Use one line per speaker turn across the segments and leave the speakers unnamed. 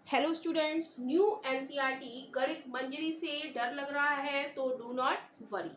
Hello students, new NCERT गणित मंजरी से डर लग रहा है तो डू नॉट वरी।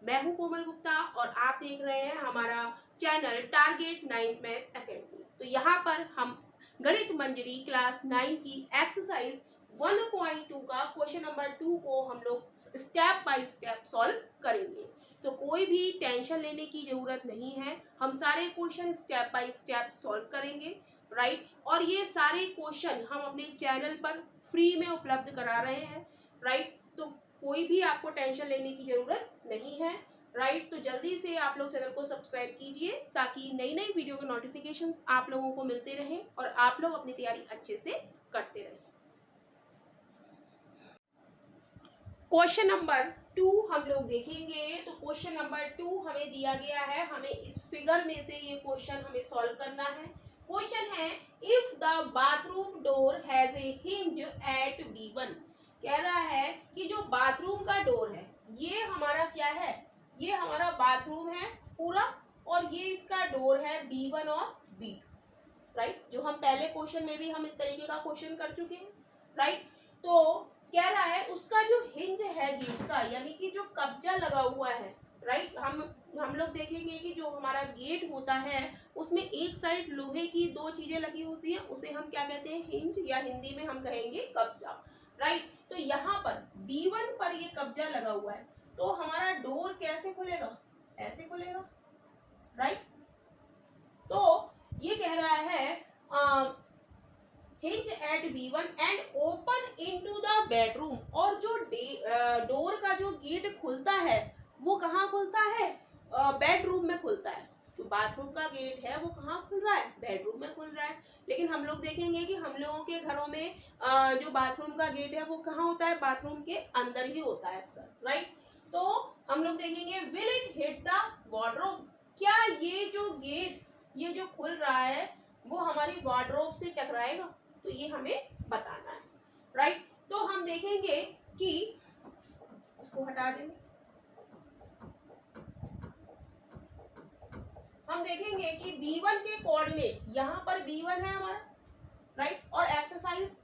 मैं हूं कोमल गुप्ता और आप देख रहे हैं हमारा channel target 9th math academy. तो यहाँ पर हम गणित मंजरी क्लास 9 की एक्सरसाइज 1.2 का क्वेश्चन नंबर 2 को हम लोग स्टेप बाय स्टेप सॉल्व करेंगे। तो कोई भी टेंशन लेने की जरूरत नहीं है, हम सारे question step by step solve करेंगे, राइट। और ये सारे क्वेश्चन हम अपने चैनल पर फ्री में उपलब्ध करा रहे हैं, राइट। तो कोई भी आपको टेंशन लेने की जरूरत नहीं है, राइट। तो जल्दी से आप लोग चैनल को सब्सक्राइब कीजिए ताकि नई नई वीडियो के नोटिफिकेशंस आप लोगों को मिलते रहें और आप लोग अपनी तैयारी अच्छे से करते रहें। क्वेश्चन नंबर 2 हम लोग देखेंगे। तो क्वेश्चन नंबर 2 हमें दिया गया है, हमें इस फिगर में से ये क्वेश्चन हमें सॉल्व करना है। क्वेश्चन है if the bathroom door has a hinge at B1। कह रहा है कि जो बाथरूम का डोर है ये हमारा क्या है, ये हमारा बाथरूम है पूरा, और ये इसका डोर है B1 और B2, राइट। जो हम पहले क्वेश्चन में भी हम इस तरीके का क्वेश्चन कर चुके हैं, राइट। तो कह रहा है उसका जो हिंज है गेट का, यानी कि जो कब्जा लगा हुआ है, राइट। हम लोग देखेंगे कि जो हमारा गेट होता है उसमें एक साइड लोहे की दो चीजें लगी होती है, उसे हम क्या कहते हैं, हिंज, या हिंदी में हम कहेंगे कब्जा, राइट। तो यहाँ पर B1 पर ये कब्जा लगा हुआ है, तो हमारा डोर कैसे खुलेगा, ऐसे खुलेगा, राइट। तो ये कह रहा है hinge at B1 and open into the bedroom. और जो डोर का जो गेट खुलता है वो कहाँ खुलता है, बेडरूम में खुलता है। जो बाथरूम का गेट है वो कहाँ खुल रहा है, बेडरूम में खुल रहा है। लेकिन हम लोग देखेंगे कि हम लोगों के घरों में जो बाथरूम का गेट है वो कहाँ होता है, बाथरूम के अंदर ही होता है अक्सर, राइट। तो हम लोग देखेंगे will it hit the wardrobe. क्या ये जो गेट, ये जो खुल रहा है वो हमारी वार्डरोब से टकराएगा, तो ये हमें बताना है, राइट। तो हम देखेंगे कि इसको हटा देंगे, हम देखेंगे कि B1 के कोऑर्डिनेट, यहाँ पर B1 है हमारा, राइट। और एक्सरसाइज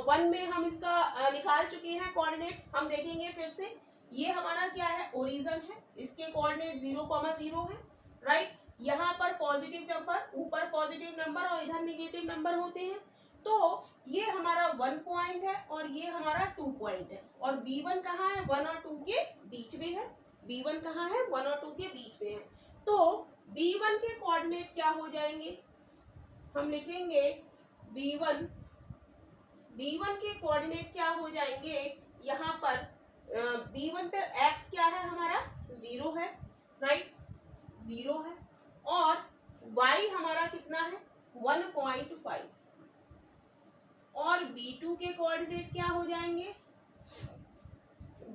1 में हम इसका निकाल चुके हैं कोऑर्डिनेट। हम देखेंगे फिर से, ये हमारा क्या है, ओरिजिन है, इसके कोऑर्डिनेट 0,0 है, राइट। यहाँ पर पॉजिटिव नंबर, ऊपर पॉजिटिव नंबर और इधर नेगेटिव नंबर होते हैं। तो ये हमारा 1 पॉइंट है और ये हमारा 2 पॉइंट है, और B1 कहाँ है, 1 और 2 के बीच में है। B1 कहाँ है, 1 और 2 के बीच में है। तो B1 के कोऑर्डिनेट क्या हो जाएंगे, हम लिखेंगे B1 के कोऑर्डिनेट क्या हो जाएंगे, यहाँ पर B1 पर x क्या है हमारा, 0 है, राइट, 0 है। और y हमारा कितना है, 1.5। और B2 के कोऑर्डिनेट क्या हो जाएंगे,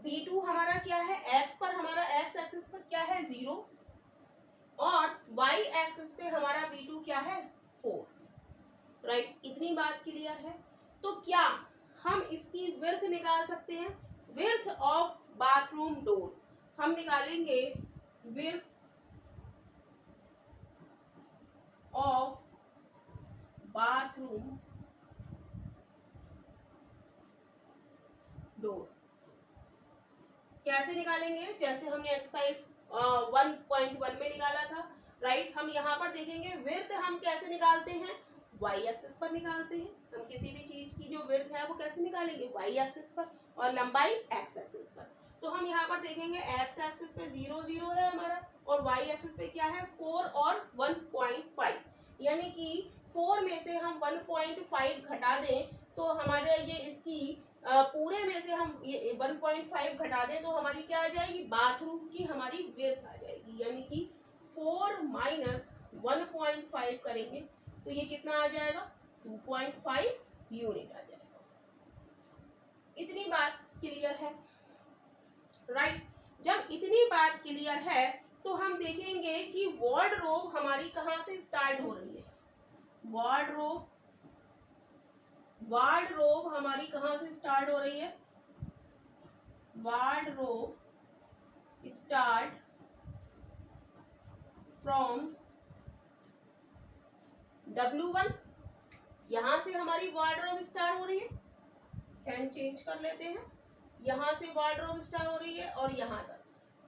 B2 हमारा क्या है, x पर, हमारा x एक्सिस पर क्या है, 0, और y एक्सिस पे हमारा B2 क्या है, 4, राइट। इतनी बात क्लियर है। तो क्या हम इसकी विड्थ निकाल सकते हैं, विड्थ ऑफ बाथरूम डोर हम निकालेंगे, विड्थ ऑफ बाथरूम डोर कैसे निकालेंगे, जैसे हमने एक्सरसाइज 1.1 में निकाला था, राइट। हम यहाँ पर देखेंगे विड्थ हम कैसे निकालते हैं, y एक्सिस पर निकालते हैं। हम किसी भी चीज की जो विड्थ है वो कैसे निकालेंगे, y एक्सिस पर, और लंबाई x एक्सिस पर। तो हम यहाँ पर देखेंगे x एक्सिस पे 0 0 है हमारा, और y एक्सिस पे क्या है, 4 और 1.5, यानी कि 4 में से हम 1.5 घटा दें तो हमारे ये इसकी पूरे में से हम ये 1.5 घटा दें तो हमारी क्या आ जाएगी, बाथरूम की हमारी विड्थ आ जाएगी, यानी कि 4 माइनस 1.5 करेंगे तो ये कितना आ जाएगा, 2.5 यूनिट आ जाएगा। इतनी बात क्लियर है, राइट। जब इतनी बात क्लियर है तो हम देखेंगे कि वार्डरोब हमारी कहाँ से स्टार्ट हो रही है, वार्डरोब हमारी कहाँ से स्टार्ट हो रही है, वार्डरोब स्टार्ट फ्रॉम W1, यहाँ से हमारी वार्डरोब स्टार्ट हो रही है, फैन चेंज कर लेते हैं, यहाँ से वार्डरोब स्टार्ट हो रही है और यहाँ तक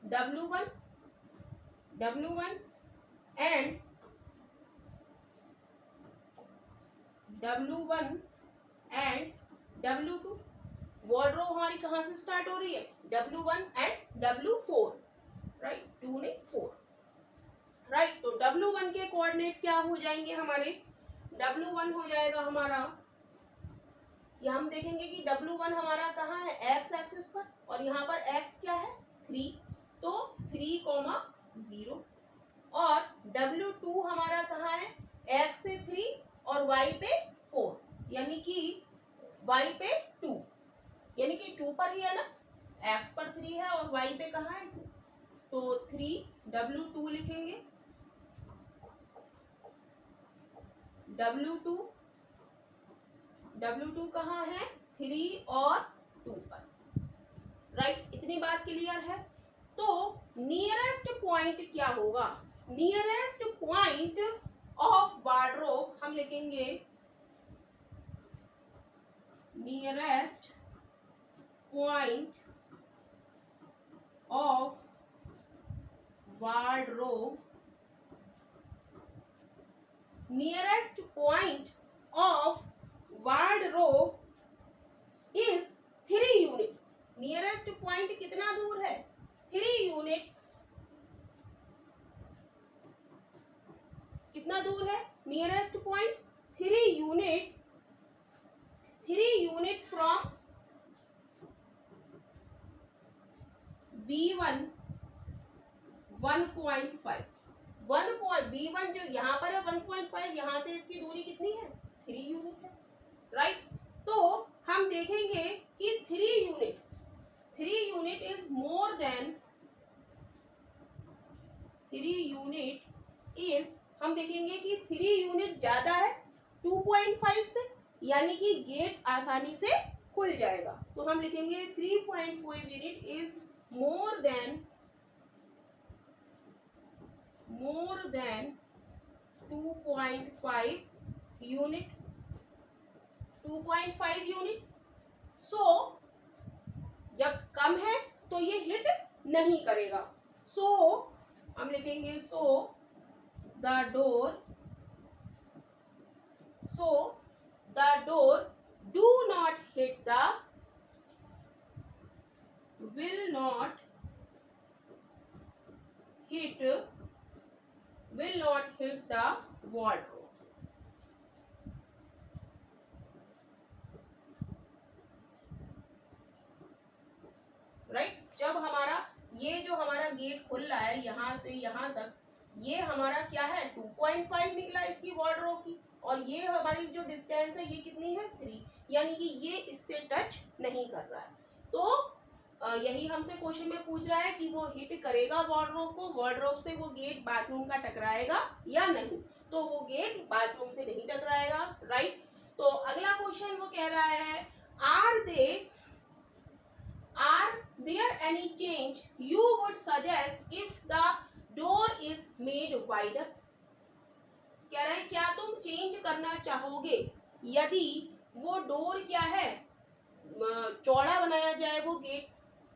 W1 and W1 and W2। Wardrobe हमारी कहाँ से स्टार्ट हो रही है, W1 एंड W4, राइट, 2 नहीं 4, राइट। तो W1 के कोऑर्डिनेट क्या हो जाएंगे हमारे, W1 हो जाएगा हमारा, ये हम देखेंगे कि W1 हमारा कहाँ है, x एक्सिस पर, और यहाँ पर x क्या है 3, तो 3,0, और W2 हमारा कहाँ है, x से 3 और y पे 4, यानी कि y पे 2, यानी कि 2 पर ही है ना, x पर 3 है और y पे कहाँ है 2, तो 3 W2 लिखेंगे, W2 कहाँ है, 3 और 2 पर, राइट। इतनी बात क्लियर है। तो नियरेस्ट पॉइंट क्या होगा, नियरेस्ट पॉइंट ऑफ वार्डरोब हम लिखेंगे, nearest point of wardrobe, nearest point of wardrobe is 3 unit. Nearest point कितना दूर है, 3 यूनिट, कितना दूर है, nearest point 3 unit, 3 unit from B1 1.5, B1 जो यहाँ पर है 1.5, यहाँ से इसकी दूरी कितनी है, 3 यूनिट है, राइट। तो हम देखेंगे कि 3 unit is more then, 3 unit is, हम देखेंगे कि 3 यूनिट ज्यादा है 2.5 से, यानी कि गेट आसानी से खुल जाएगा, तो हम लिखेंगे 3.5 unit is more than 2.5 unit, 2.5 unit. So जब कम है तो ये हिट नहीं करेगा, सो हम लिखेंगे so the door do not hit the, will not hit the wardrobe, right. जब हमारा ये जो हमारा गेट खुल रहा है यहाँ से यहाँ तक, ये हमारा क्या है 2.5 निकला इसकी वार्डरोब की, और ये हमारी जो डिस्टेंस है ये कितनी है 3, यानी कि ये इससे टच नहीं कर रहा है। तो यही हमसे क्वेश्चन में पूछ रहा है कि वो हिट करेगा वार्डरोब को, वार्डरोब से वो गेट बाथरूम का टकराएगा या नहीं, तो वो गेट बाथरूम से नहीं टकराएगा, राइट। तो अगला क्वेश्चन वो कह रहा है, are there any change you would suggest if the door is made wider? कह रहे हैं क्या तुम चेंज करना चाहोगे यदि वो डोर क्या है चौड़ा बनाया जाए, वो गेट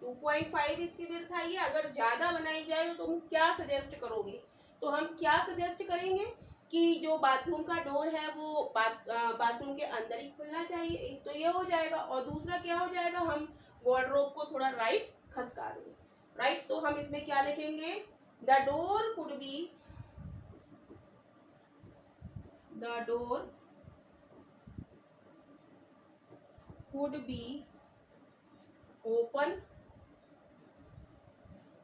2.5 इसकी विड्थ है, अगर ज्यादा बनाई जाए तो तुम क्या सजेस्ट करोगे, तो हम क्या सजेस्ट करेंगे कि जो बाथरूम का डोर है वो बाथरूम के अंदर ही खुलना चाहिए, एक तो ये हो जाएगा, और दूसरा क्या हो जाएगा, हम वार्डरोब को थोड़ा राइट खसका देंगे, राइट। तो हम इसमें क्या लिखेंगे, the door could be open,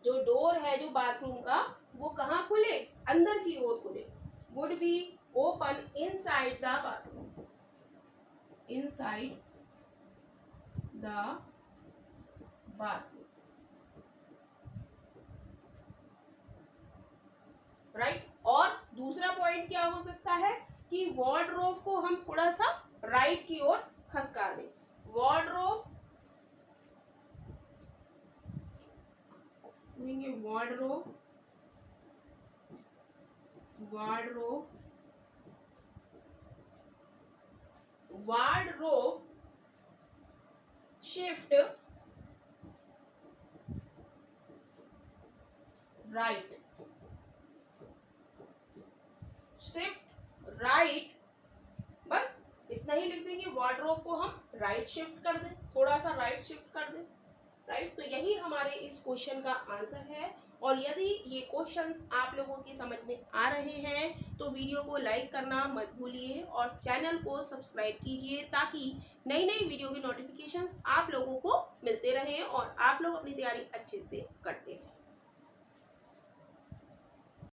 जो डोर है जो बाथरूम का वो कहाँ खुले, अंदर की ओर खुले, would be open inside the bathroom, inside the bathroom, right. और दूसरा पॉइंट क्या हो सकता है कि वार्डरोब को हम थोड़ा सा राइट की ओर खसका दें, wardrobe wardrobe shift right, shift right, बस इतना ही लिख देंगे। वार्डरोब को हम राइट शिफ्ट कर दें, थोड़ा सा राइट शिफ्ट कर दें, राइट। तो यही हमारे इस क्वेश्चन का आंसर है। और यदि ये क्वेश्चंस आप लोगों की समझ में आ रहे हैं तो वीडियो को लाइक करना मत भूलिए और चैनल को सब्सक्राइब कीजिए, ताकि नई नई वीडियो की नोटिफिकेशंस आप लोगों को मिलते रहें और आप लोग अपनी तैयारी अच्छे से करते रहें।